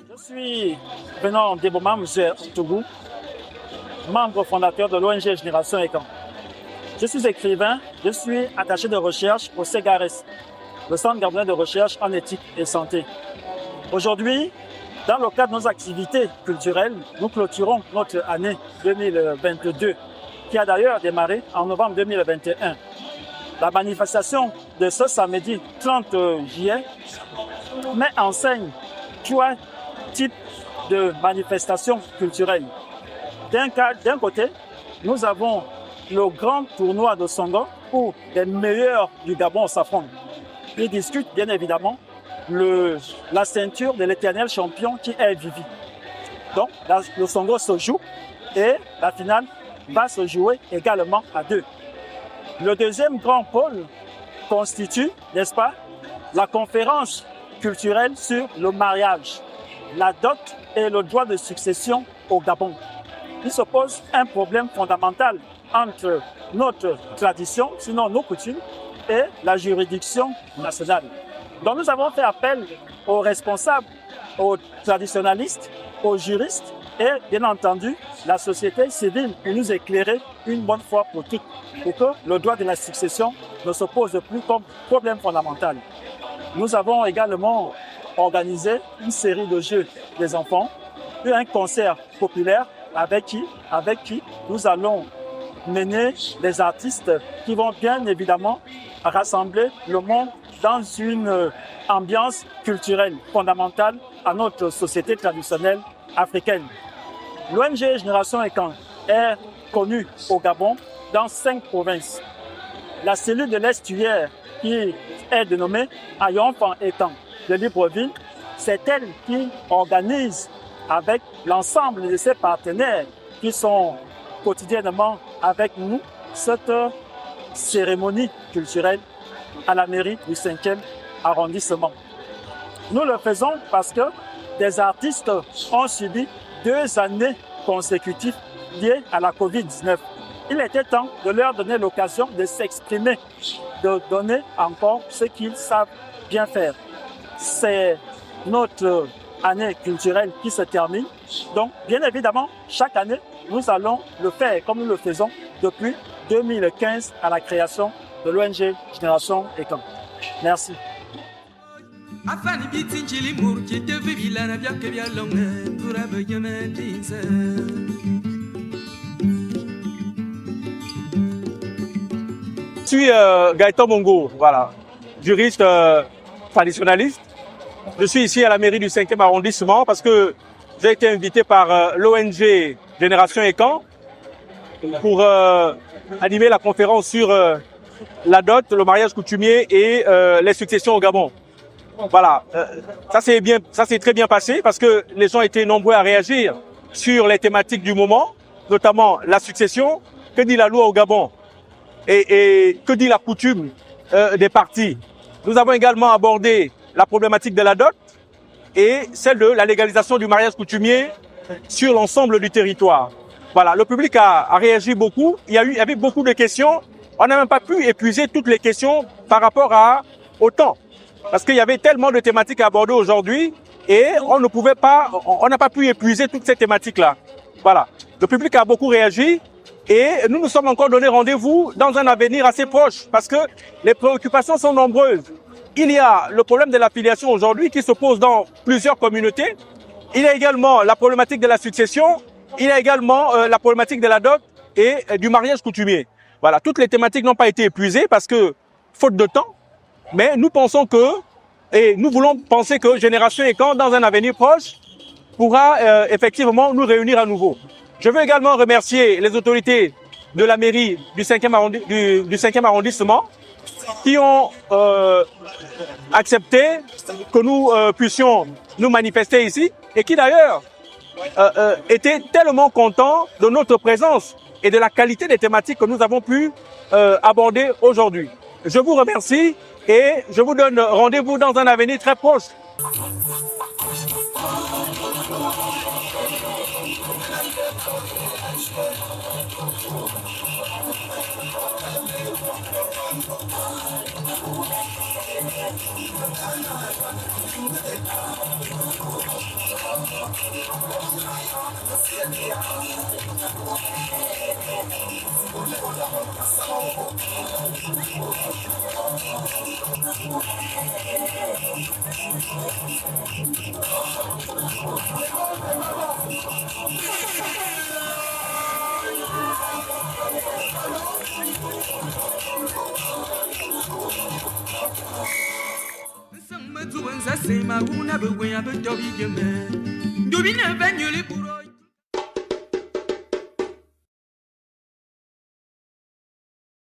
Je suis venant d'Eboma, M. Tougou, membre fondateur de l'ONG Génération Ekan. Je suis écrivain, je suis attaché de recherche au CEGARES, le Centre gabonais de recherche en éthique et santé. Aujourd'hui, dans le cadre de nos activités culturelles, nous clôturons notre année 2022, qui a d'ailleurs démarré en novembre 2021. La manifestation de ce samedi 30 juillet met en scène 3 types de manifestations culturelles. D'un côté, nous avons le grand tournoi de Songo où les meilleurs du Gabon s'affrontent. Ils discutent bien évidemment la ceinture de l'éternel champion qui est Vivi. Donc le Songo se joue et la finale va se jouer également à 2. Le deuxième grand pôle constitue, n'est-ce pas, la conférence culturelle sur le mariage, la dot et le droit de succession au Gabon. Il se pose un problème fondamental entre notre tradition, sinon nos coutumes, et la juridiction nationale. Donc nous avons fait appel aux responsables, aux traditionalistes, aux juristes et bien entendu la société civile pour nous éclairer une bonne fois pour toutes, pour que le droit de la succession ne se pose plus comme problème fondamental. Nous avons également organisé une série de jeux des enfants et un concert populaire avec qui nous allons mener des artistes qui vont bien évidemment rassembler le monde dans une ambiance culturelle fondamentale à notre société traditionnelle africaine. L'ONG Génération Ekan est connue au Gabon dans 5 provinces. La cellule de l'estuaire qui est dénommée Ayonfan Ekan de Libreville, c'est elle qui organise avec l'ensemble de ses partenaires qui sont quotidiennement avec nous cette cérémonie culturelle à la mairie du 5e arrondissement. Nous le faisons parce que des artistes ont subi 2 années consécutives liées à la Covid-19. Il était temps de leur donner l'occasion de s'exprimer, de donner encore ce qu'ils savent bien faire. C'est notre année culturelle qui se termine. Donc, bien évidemment, chaque année, nous allons le faire comme nous le faisons depuis 2015 à la création de l'ONG Génération Ekan. Merci. Je suis Gaëtan Mongo, voilà, juriste traditionnaliste. Je suis ici à la mairie du 5e arrondissement parce que j'ai été invité par l'ONG Génération Ekan pour animer la conférence sur la dot, le mariage coutumier et les successions au Gabon. Voilà, ça s'est très bien passé parce que les gens étaient nombreux à réagir sur les thématiques du moment, notamment la succession. Que dit la loi au Gabon et que dit la coutume des parties. Nous avons également abordé la problématique de la dot et celle de la légalisation du mariage coutumier sur l'ensemble du territoire. Voilà, le public a réagi beaucoup. Il y avait beaucoup de questions. On n'a même pas pu épuiser toutes les questions par rapport au temps. Parce qu'il y avait tellement de thématiques à aborder aujourd'hui et on n'a pas pu épuiser toutes ces thématiques-là. Voilà. Le public a beaucoup réagi et nous sommes encore donné rendez-vous dans un avenir assez proche parce que les préoccupations sont nombreuses. Il y a le problème de l'affiliation aujourd'hui qui se pose dans plusieurs communautés. Il y a également la problématique de la succession. Il y a également la problématique de la dot et du mariage coutumier. Voilà, toutes les thématiques n'ont pas été épuisées parce que, faute de temps, mais nous pensons et nous voulons penser que Génération Ekan, dans un avenir proche, pourra effectivement nous réunir à nouveau. Je veux également remercier les autorités de la mairie du 5e arrondissement qui ont accepté que nous puissions nous manifester ici et qui d'ailleurs étaient tellement contents de notre présence et de la qualité des thématiques que nous avons pu aborder aujourd'hui. Je vous remercie et je vous donne rendez-vous dans un avenir très proche. Sema tu wanza sema una bwe ya beto bi geme. Dobina banyole pour